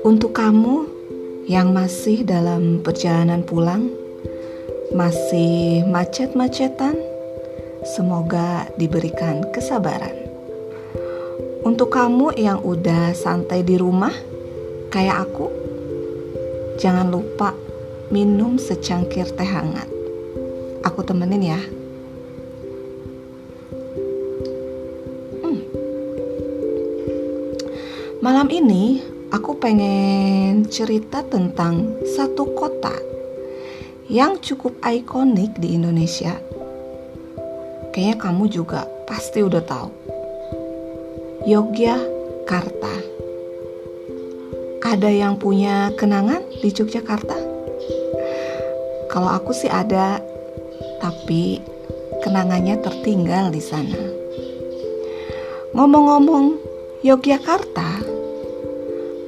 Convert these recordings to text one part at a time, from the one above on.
Untuk kamu yang masih dalam perjalanan pulang, masih macet-macetan, semoga diberikan kesabaran. Untuk kamu yang udah santai di rumah, kayak aku, jangan lupa minum secangkir teh hangat. Aku temenin ya. Malam ini aku pengen cerita tentang satu kota yang cukup ikonik di Indonesia. Kayaknya kamu juga pasti udah tahu. Yogyakarta. Ada yang punya kenangan di Yogyakarta? Kalau aku sih ada, tapi kenangannya tertinggal di sana. Ngomong-ngomong Yogyakarta,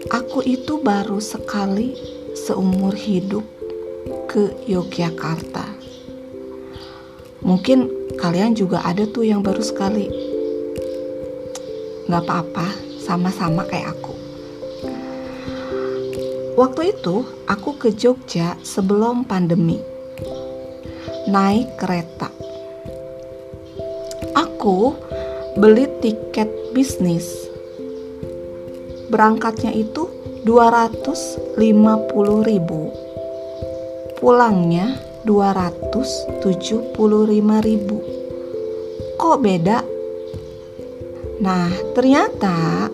aku itu baru sekali seumur hidup ke Yogyakarta. Mungkin kalian juga ada tuh yang baru sekali. Gak apa-apa, sama-sama kayak aku. Waktu itu aku ke Jogja sebelum pandemi, naik kereta. Aku beli tiket bisnis. Berangkatnya itu 250.000, pulangnya 275.000. Kok beda? Nah, ternyata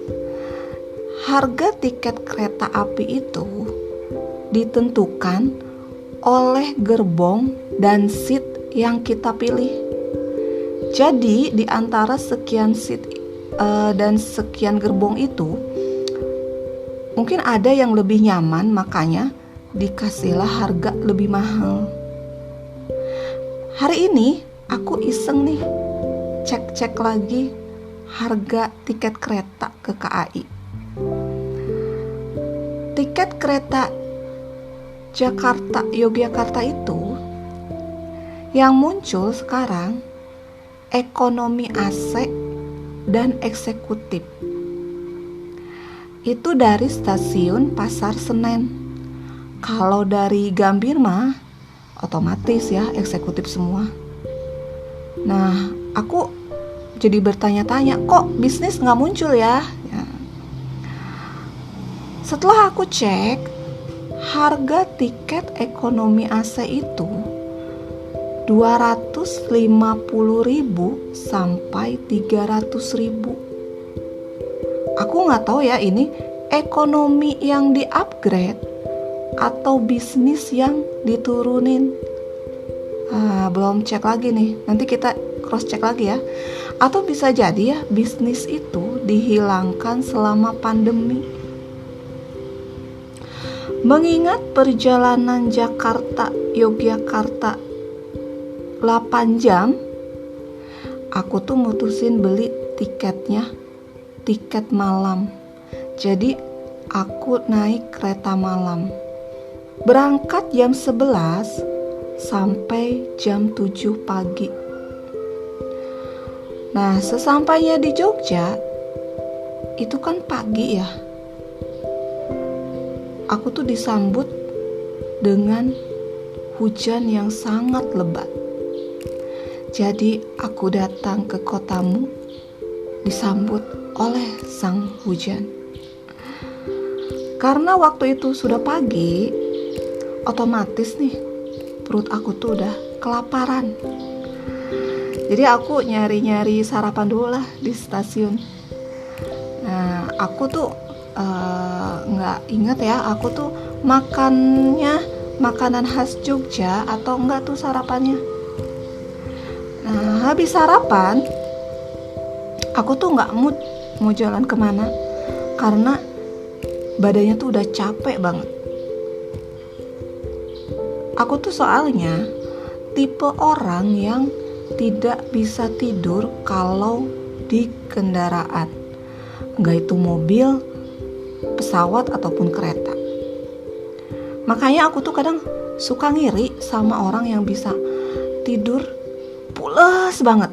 harga tiket kereta api itu ditentukan oleh gerbong dan seat yang kita pilih. Jadi di antara sekian seat dan sekian gerbong itu, mungkin ada yang lebih nyaman, makanya dikasihlah harga lebih mahal. Hari ini aku iseng nih cek-cek lagi harga tiket kereta ke KAI. Tiket kereta Yogyakarta itu yang muncul sekarang ekonomi AC dan eksekutif. Itu dari stasiun Pasar Senen. Kalau dari Gambir mah otomatis ya eksekutif semua. Nah, aku jadi bertanya-tanya, kok bisnis gak muncul ya? Setelah aku cek, harga tiket ekonomi AC itu 250.000 sampai 300.000. Aku nggak tahu ya, ini ekonomi yang di-upgrade atau bisnis yang diturunin. Belum cek lagi nih, nanti kita cross check lagi ya. Atau bisa jadi ya bisnis itu dihilangkan selama pandemi. Mengingat perjalanan Jakarta-Yogyakarta 8 jam, aku tuh mutusin beli tiket malam. Jadi aku naik kereta malam. Berangkat jam 11 sampai jam 7 pagi. Nah, sesampainya di Jogja, itu kan pagi ya. Aku tuh disambut dengan hujan yang sangat lebat. Jadi aku datang ke kotamu disambut oleh sang hujan. Karena waktu itu sudah pagi, otomatis nih perut aku tuh udah kelaparan. Jadi aku nyari-nyari sarapan dulu lah di stasiun. Nah, aku tuh nggak ingat ya, aku tuh makannya makanan khas Jogja atau enggak tuh sarapannya. Nah, habis sarapan, aku tuh nggak mood mau jalan kemana karena badannya tuh udah capek banget. Aku tuh soalnya tipe orang yang tidak bisa tidur kalau di kendaraan, nggak itu mobil, pesawat ataupun kereta. Makanya aku tuh kadang suka ngiri sama orang yang bisa tidur pules banget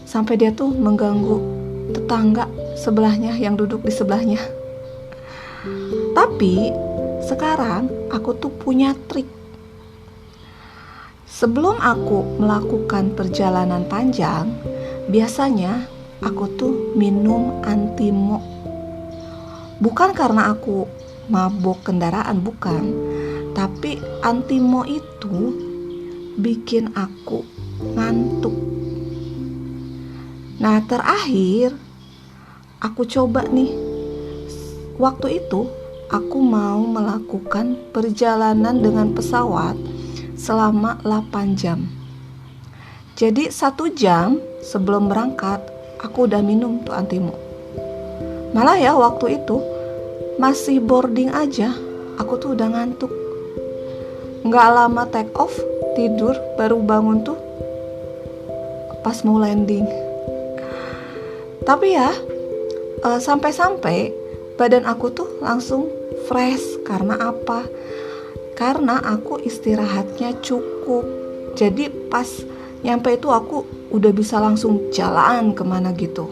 sampai dia tuh mengganggu tetangga sebelahnya yang duduk di sebelahnya. Tapi sekarang aku tuh punya trik. Sebelum aku melakukan perjalanan panjang, biasanya aku tuh minum Antimo. Bukan karena aku mabok kendaraan, bukan. Tapi Antimo itu bikin aku ngantuk. Nah, terakhir aku coba nih. Waktu itu aku mau melakukan perjalanan dengan pesawat selama 8 jam. Jadi 1 jam sebelum berangkat aku udah minum tuh Antimo. Malah ya waktu itu masih boarding aja aku tuh udah ngantuk. Nggak lama take off, tidur, baru bangun tuh pas mau landing. Tapi ya sampai-sampai badan aku tuh langsung fresh. Karena apa? Karena aku istirahatnya cukup. Jadi pas nyampe itu aku udah bisa langsung jalan kemana gitu.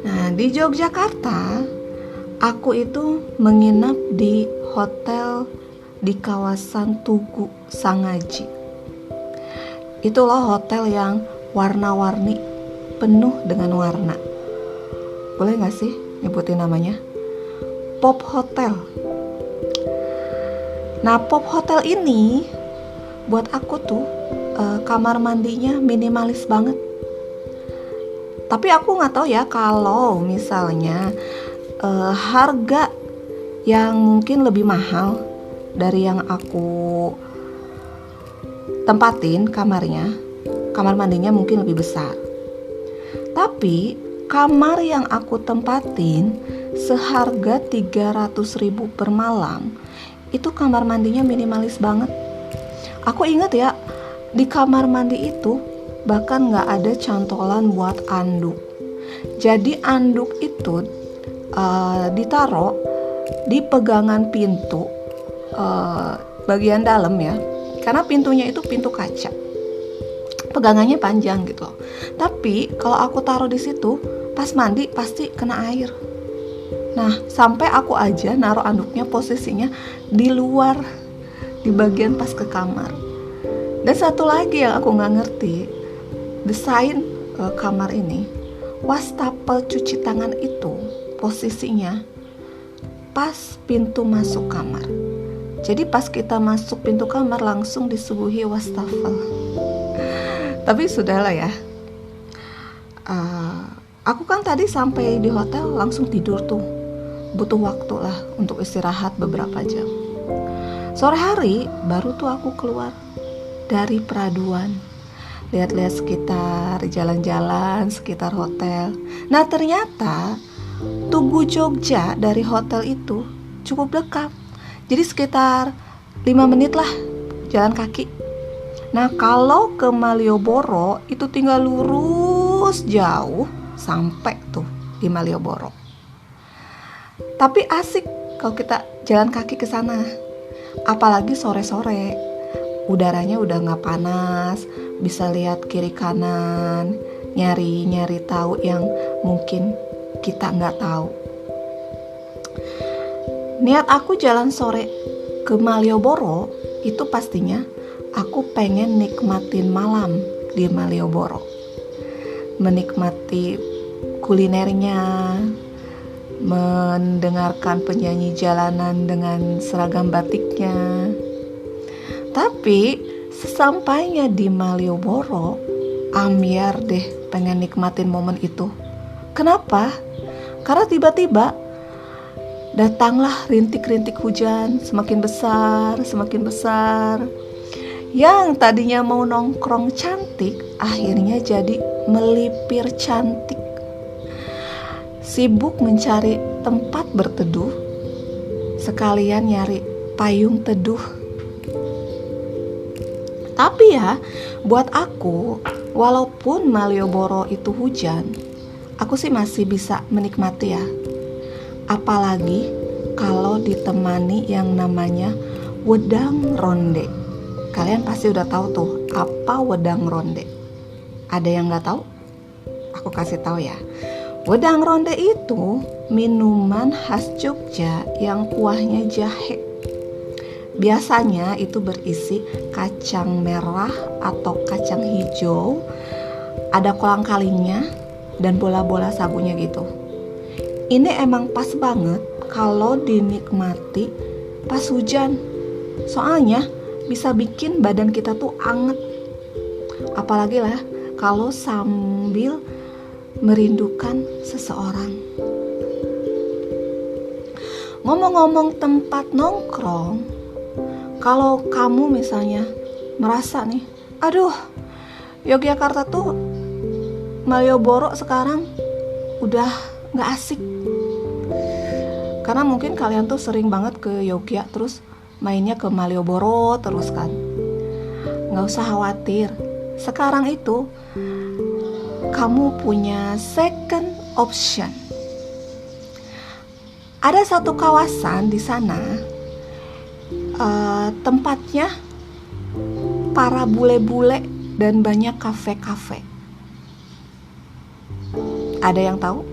Nah, di Yogyakarta aku itu menginap di hotel di kawasan Tugu Sangaji. Itulah hotel yang warna-warni, penuh dengan warna. Boleh gak sih nyebutin namanya? Pop Hotel. Nah, Pop Hotel ini buat aku tuh kamar mandinya minimalis banget. Tapi aku gak tahu ya kalau misalnya harga yang mungkin lebih mahal dari yang aku tempatin kamarnya, kamar mandinya mungkin lebih besar. Tapi kamar yang aku tempatin seharga 300.000 per malam, itu kamar mandinya minimalis banget. Aku ingat ya, di kamar mandi itu bahkan gak ada cantolan buat anduk. Jadi anduk itu ditaruh di pegangan pintu bagian dalam ya, karena pintunya itu pintu kaca, pegangannya panjang gitu. Tapi kalau aku taruh di situ pas mandi pasti kena air. Nah, sampai aku aja naruh anduknya posisinya di luar, di bagian pas ke kamar. Dan satu lagi yang aku nggak ngerti, desain kamar ini, wastafel cuci tangan itu posisinya pas pintu masuk kamar. Jadi pas kita masuk pintu kamar langsung disuguhi wastafel. Tapi sudahlah ya. Aku kan tadi sampai di hotel langsung tidur tuh. Butuh waktu lah untuk istirahat beberapa jam. Sore hari baru tuh aku keluar dari Peraduan. Lihat-lihat sekitar, jalan-jalan sekitar hotel. Nah, ternyata Tugu Jogja dari hotel itu cukup dekat. Jadi sekitar 5 menit lah jalan kaki. Nah, kalau ke Malioboro itu tinggal lurus jauh sampai tuh di Malioboro. Tapi asik kalau kita jalan kaki ke sana. Apalagi sore-sore. Udaranya udah gak panas, bisa lihat kiri kanan, nyari tahu yang mungkin kita gak tahu. Niat aku jalan sore ke Malioboro itu pastinya aku pengen nikmatin malam di Malioboro. Menikmati kulinernya, mendengarkan penyanyi jalanan dengan seragam batiknya. Tapi sesampainya di Malioboro, ambyar deh pengen nikmatin momen itu. Kenapa? Karena tiba-tiba datanglah rintik-rintik hujan semakin besar. Yang tadinya mau nongkrong cantik, akhirnya jadi melipir cantik. Sibuk mencari tempat berteduh, sekalian nyari payung teduh. Tapi ya, buat aku, walaupun Malioboro itu hujan, aku sih masih bisa menikmati ya. Apalagi kalau ditemani yang namanya wedang ronde. Kalian pasti udah tahu tuh apa wedang ronde. Ada yang nggak tahu? Aku kasih tahu ya. Wedang ronde itu minuman khas Jogja yang kuahnya jahe. Biasanya itu berisi kacang merah atau kacang hijau, ada kolang-kalingnya dan bola-bola sagunya gitu. Ini emang pas banget kalau dinikmati pas hujan. Soalnya bisa bikin badan kita tuh anget. Apalagi lah kalau sambil merindukan seseorang. Ngomong-ngomong tempat nongkrong, kalau kamu misalnya merasa nih, aduh, Yogyakarta tuh Malioboro sekarang udah gak asik. Karena mungkin kalian tuh sering banget ke Yogya, terus mainnya ke Malioboro terus kan. Gak usah khawatir, sekarang itu kamu punya second option. Ada satu kawasan di sana, tempatnya para bule-bule dan banyak kafe-kafe. Ada yang tahu?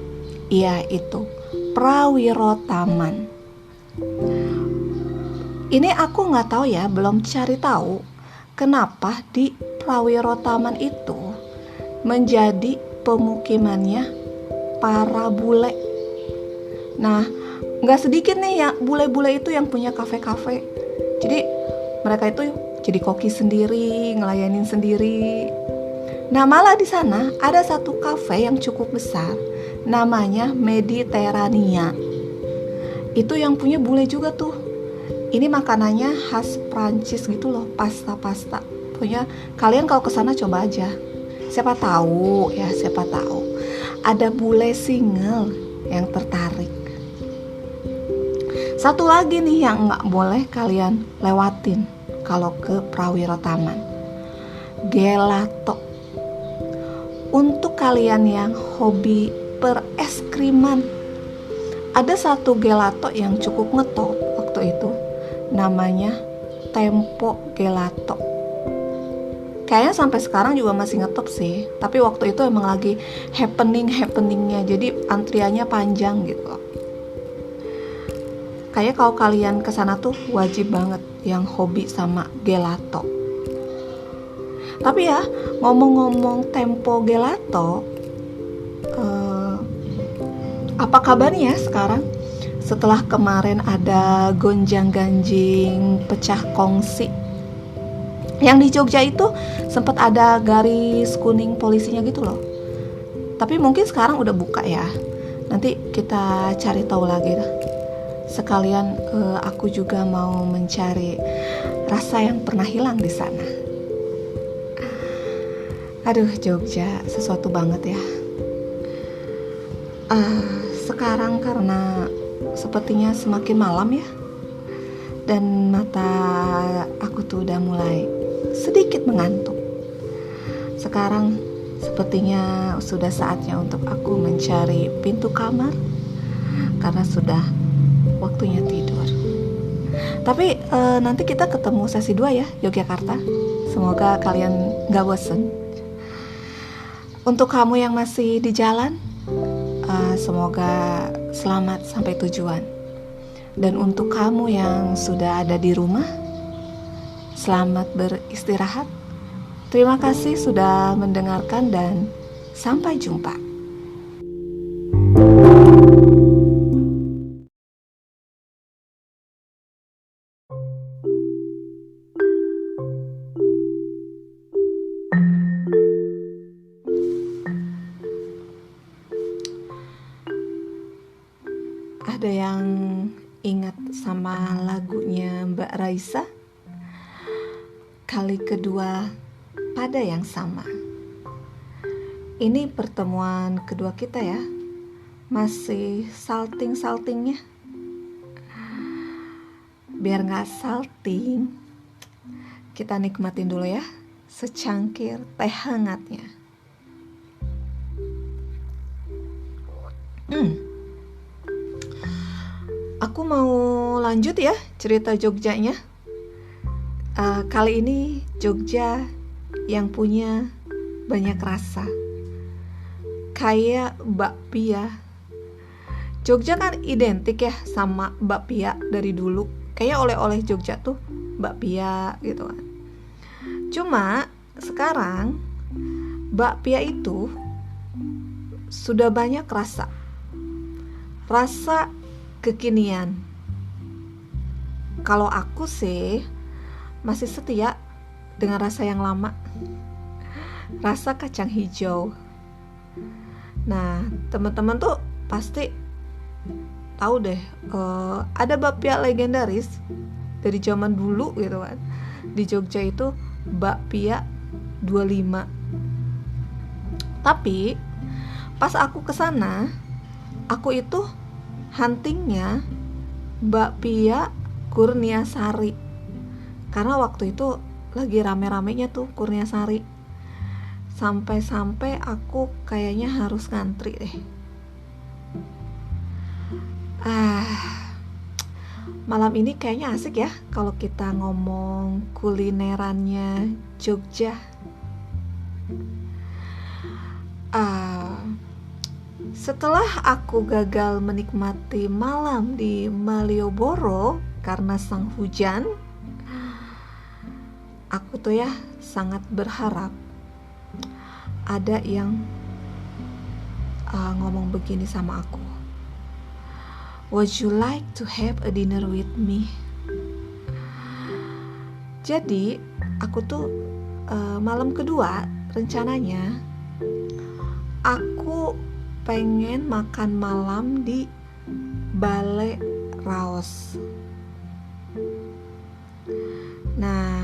Iya, itu Prawiro Taman. Ini aku nggak tahu ya, belum cari tahu kenapa di Prawiro Taman itu menjadi pemukimannya para bule. Nah, nggak sedikit nih ya bule-bule itu yang punya kafe-kafe. Jadi mereka itu jadi koki sendiri, ngelayanin sendiri. Nah, malah di sana ada satu kafe yang cukup besar, namanya Mediterania. Itu yang punya bule juga tuh. Ini makanannya khas Prancis gitu loh, pasta-pasta. Pokoknya kalian kalau kesana coba aja. Siapa tahu ada bule single yang tertarik. Satu lagi nih yang nggak boleh kalian lewatin kalau ke Prawiro Taman, gelato. Untuk kalian yang hobi pereskriman, ada satu gelato yang cukup ngetop waktu itu, namanya Tempo Gelato. Kayaknya sampai sekarang juga masih ngetop sih, tapi waktu itu emang lagi happeningnya, jadi antriannya panjang gitu. Kayak kalau kalian kesana tuh wajib banget yang hobi sama gelato. Tapi ya, ngomong-ngomong Tempo Gelato, apa kabarnya sekarang? Setelah kemarin ada gonjang-ganjing pecah kongsi, yang di Jogja itu sempat ada garis kuning polisinya gitu loh. Tapi mungkin sekarang udah buka ya. Nanti kita cari tahu lagi dah. Sekalian aku juga mau mencari rasa yang pernah hilang di sana. Aduh, Jogja sesuatu banget ya. Sekarang karena sepertinya semakin malam ya, dan mata aku tuh udah mulai sedikit mengantuk. Sekarang sepertinya sudah saatnya untuk aku mencari pintu kamar karena sudah waktunya tidur. Tapi nanti kita ketemu sesi 2 ya, Yogyakarta. Semoga kalian gak bosen. Untuk kamu yang masih di jalan, semoga selamat sampai tujuan. Dan untuk kamu yang sudah ada di rumah, selamat beristirahat. Terima kasih sudah mendengarkan dan sampai jumpa. Ada yang ingat sama lagunya Mbak Raisa? Kali kedua pada yang sama. Ini pertemuan kedua kita ya. Masih salting-saltingnya. Biar gak salting, kita nikmatin dulu ya secangkir teh hangatnya. Aku mau lanjut ya cerita Jogjanya. Kali ini Jogja yang punya banyak rasa, kayak bakpia. Jogja kan identik ya sama bakpia dari dulu. Kayaknya oleh-oleh Jogja tuh bakpia gitu kan. Cuma sekarang bakpia itu sudah banyak rasa kekinian. Kalau aku sih masih setia dengan rasa yang lama, rasa kacang hijau. Nah, teman-teman tuh pasti tahu deh, ada bakpia legendaris dari zaman dulu gitu kan. Di Jogja itu bakpia 25. Tapi pas aku kesana, aku itu huntingnya bakpia Kurniasari, karena waktu itu lagi rame-ramenya tuh Kurniasari. Sampai-sampai aku kayaknya harus ngantri deh. Malam ini kayaknya asik ya kalau kita ngomong kulinerannya Jogja. Setelah aku gagal menikmati malam di Malioboro karena sang hujan, aku tuh ya sangat berharap ada yang ngomong begini sama aku. Would you like to have a dinner with me? Jadi aku tuh malam kedua rencananya aku pengen makan malam di Balai Raos. Nah,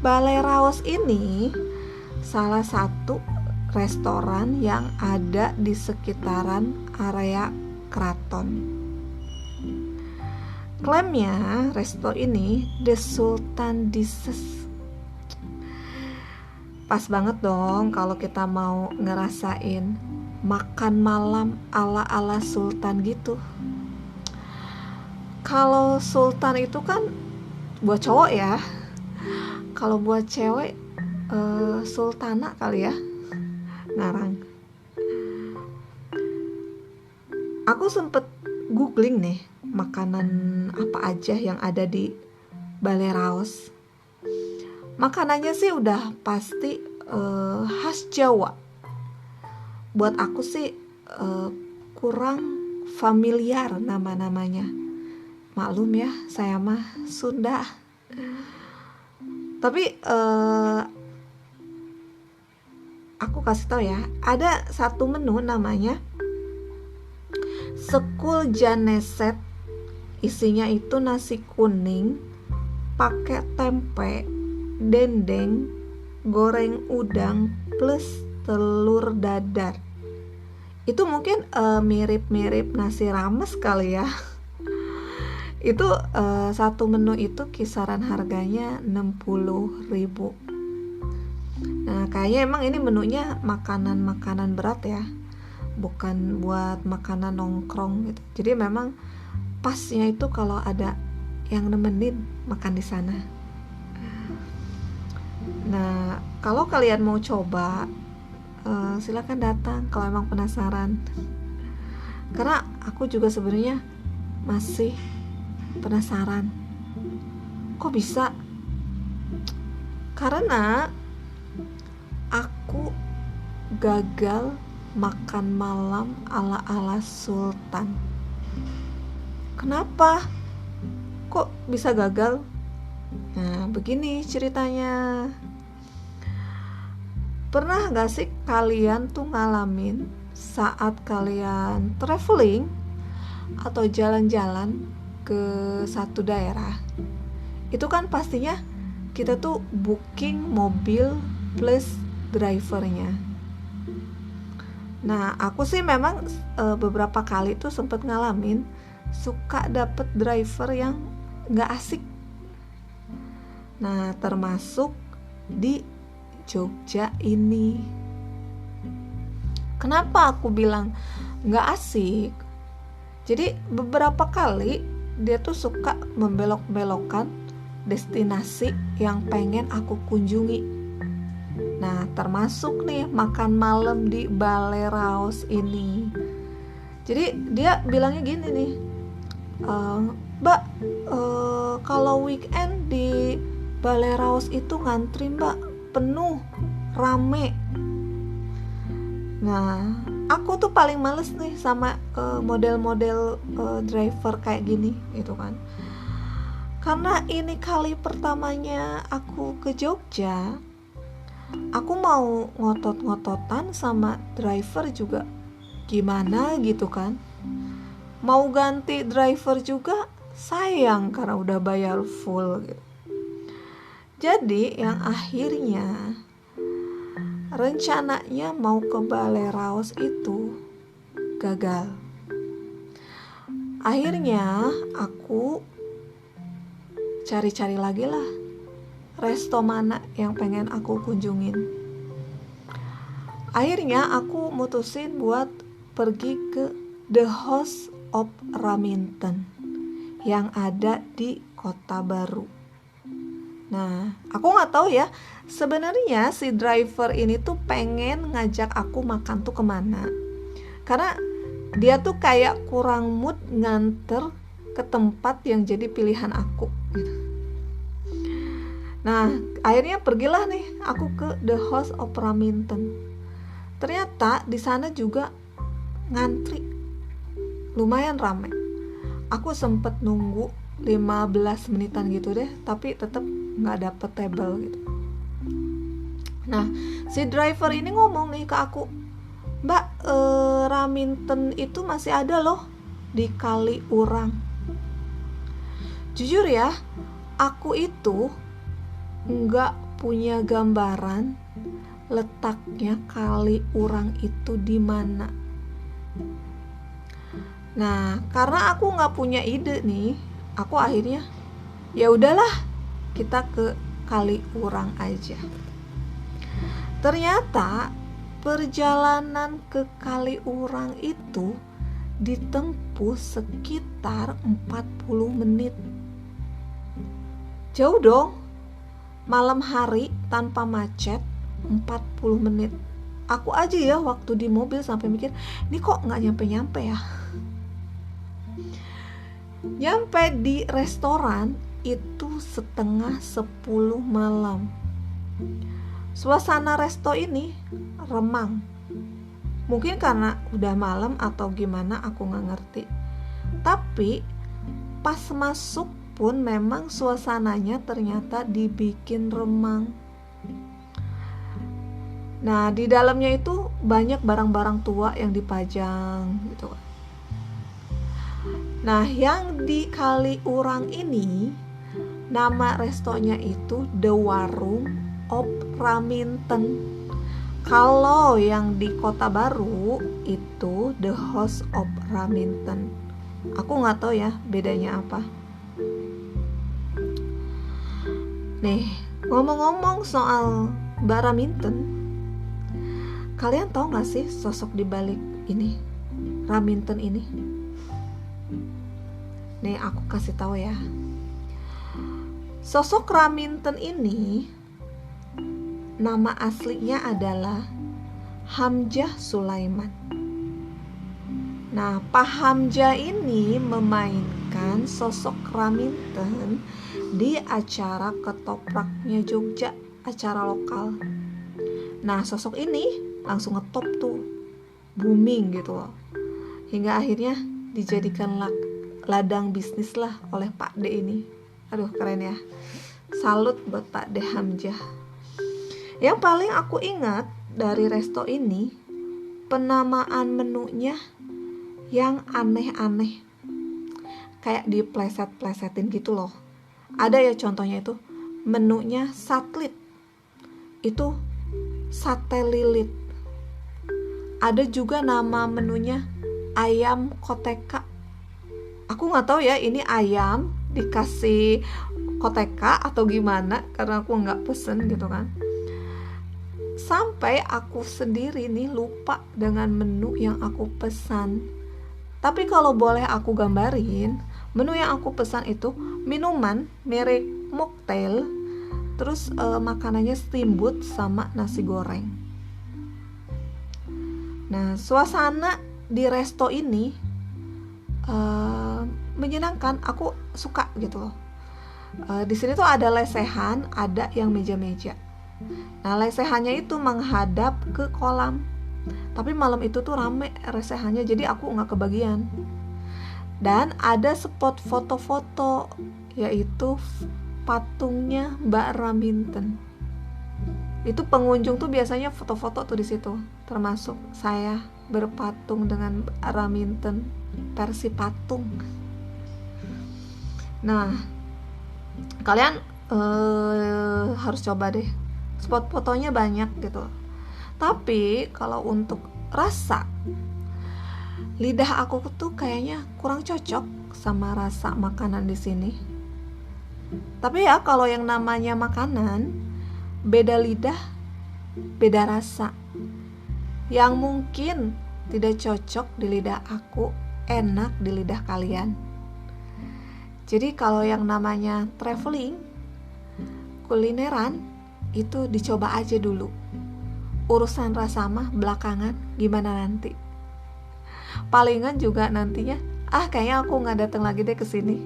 Balai Raos ini salah satu restoran yang ada di sekitaran area keraton. Klaimnya resto ini The Sultan Dishes. Pas banget dong kalau kita mau ngerasain makan malam ala-ala sultan gitu. Kalau sultan itu kan buat cowok ya. Kalau buat cewek sultana kali ya. Ngarang. Aku sempet googling nih makanan apa aja yang ada di Balai Raos. Makanannya sih udah pasti khas Jawa. Buat aku sih kurang familiar nama-namanya. Maklum ya, saya mah Sunda. Tapi aku kasih tahu ya, ada satu menu namanya Sekul Janeset. Isinya itu nasi kuning pakai tempe, dendeng, goreng udang plus telur dadar. Itu mungkin mirip-mirip nasi rames kali ya. Itu satu menu itu kisaran harganya 60.000. Nah, kayaknya emang ini menunya makanan-makanan berat ya, bukan buat makanan nongkrong gitu. Jadi memang pasnya itu kalau ada yang nemenin makan di sana. Nah, kalau kalian mau coba, silakan datang kalau emang penasaran. Karena aku juga sebenarnya masih penasaran, kok bisa? Karena aku gagal makan malam ala-ala sultan. Kenapa? Kok bisa gagal? Nah, begini ceritanya. Pernah gak sih kalian tuh ngalamin saat kalian traveling atau jalan-jalan ke satu daerah, itu kan pastinya kita tuh booking mobil plus drivernya. Nah, aku sih memang beberapa kali tuh sempet ngalamin suka dapet driver yang gak asik. Nah, termasuk di Jogja ini. Kenapa aku bilang gak asik? Jadi beberapa kali dia tuh suka membelok-belokkan destinasi yang pengen aku kunjungi. Nah, termasuk nih makan malam di Balai Raos ini. Jadi dia bilangnya gini nih, Mbak, kalau weekend di Balai Raos itu ngantri Mbak, penuh, rame. Nah, aku tuh paling males nih sama model-model driver kayak gini gitu kan. Karena ini kali pertamanya aku ke Jogja, aku mau ngotot-ngototan sama driver juga gimana gitu kan. Mau ganti driver juga sayang karena udah bayar full gitu. Jadi yang akhirnya rencananya mau ke Balai Raos itu gagal. Akhirnya aku cari-cari lagi lah resto mana yang pengen aku kunjungin. Akhirnya aku mutusin buat pergi ke The House of Raminten yang ada di Kota Baru. Nah, aku nggak tahu ya, sebenarnya si driver ini tuh pengen ngajak aku makan tuh kemana. Karena dia tuh kayak kurang mood nganter ke tempat yang jadi pilihan aku. Nah, akhirnya pergilah nih aku ke The House of Raminten. Ternyata di sana juga ngantri, lumayan ramai. Aku sempet nunggu 15 menitan gitu deh, tapi tetap nggak dapet table gitu. Nah, si driver ini ngomong nih ke aku, Mbak, Raminten itu masih ada loh di Kaliurang. Jujur ya, aku itu nggak punya gambaran letaknya Kaliurang itu di mana. Nah, karena aku nggak punya ide nih, aku akhirnya ya udahlah, kita ke Kaliurang aja. Ternyata perjalanan ke Kaliurang itu ditempuh sekitar 40 menit. Jauh dong. Malam hari tanpa macet 40 menit. Aku aja ya waktu di mobil sampai mikir, ini kok gak nyampe-nyampe ya. Nyampe di restoran itu setengah 10 malam. Suasana resto ini remang. Mungkin karena udah malam atau gimana, aku gak ngerti. Tapi pas masuk pun memang suasananya ternyata dibikin remang. Nah, di dalamnya itu banyak barang-barang tua yang dipajang gitu. Nah, yang di Kaliurang ini nama restonya itu The Warung of Raminten. Kalau yang di Kota Baru itu The House of Raminten. Aku nggak tahu ya bedanya apa. Nih, ngomong-ngomong soal Mbak Raminten, kalian tahu nggak sih sosok di balik ini, Raminten ini? Nih, aku kasih tahu ya. Sosok Raminten ini nama aslinya adalah Hamzah Sulaiman. Nah, Pak Hamzah ini memainkan sosok Raminten di acara Ketopraknya Jogja, acara lokal. Nah, sosok ini langsung ngetop tuh, booming gitu loh. Hingga akhirnya dijadikan ladang bisnis lah oleh Pak D ini. Aduh, keren ya. Salut buat Pak D Hamzah. Yang paling aku ingat dari resto ini, penamaan menunya yang aneh-aneh, kayak dipleset-plesetin gitu loh. Ada ya contohnya itu menunya satlit, itu sate lilit. Ada juga nama menunya ayam koteka. Aku nggak tahu ya ini ayam dikasih koteka atau gimana, karena aku nggak pesen gitu kan. Sampai aku sendiri nih lupa dengan menu yang aku pesan. Tapi kalau boleh aku gambarin, menu yang aku pesan itu minuman merek mocktail, terus makanannya steamboat sama nasi goreng. Nah, suasana di resto ini menyenangkan, aku suka gitu loh. Di sini tuh ada lesehan, ada yang meja-meja. Nah, lesehannya itu menghadap ke kolam. Tapi malam itu tuh rame lesehannya, jadi aku nggak kebagian. Dan ada spot foto-foto, yaitu patungnya Mbak Raminten. Itu pengunjung tuh biasanya foto-foto tuh di situ, termasuk saya berpatung dengan Mbak Raminten versi patung. Nah, kalian harus coba deh, spot fotonya banyak gitu. Tapi kalau untuk rasa, lidah aku tuh kayaknya kurang cocok sama rasa makanan di sini. Tapi ya kalau yang namanya makanan, beda lidah, beda rasa. Yang mungkin tidak cocok di lidah aku, enak di lidah kalian. Jadi kalau yang namanya traveling, kulineran, itu dicoba aja dulu. Urusan rasa mah belakangan, gimana nanti. Palingan juga nantinya, kayaknya aku nggak datang lagi deh ke sini.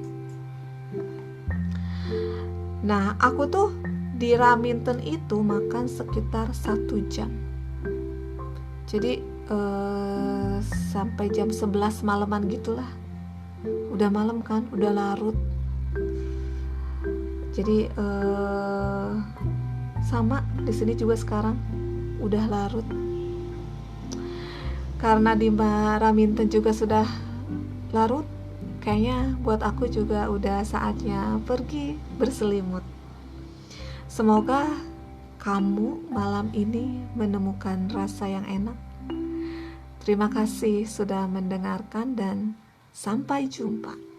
Nah, aku tuh di Raminten itu makan sekitar 1 jam. Jadi sampai jam 11 malaman gitulah. Udah malam kan, udah larut. Jadi sama di sini juga sekarang udah larut. Karena di Raminten juga sudah larut, kayaknya buat aku juga udah saatnya pergi berselimut. Semoga kamu malam ini menemukan rasa yang enak. Terima kasih sudah mendengarkan dan sampai jumpa.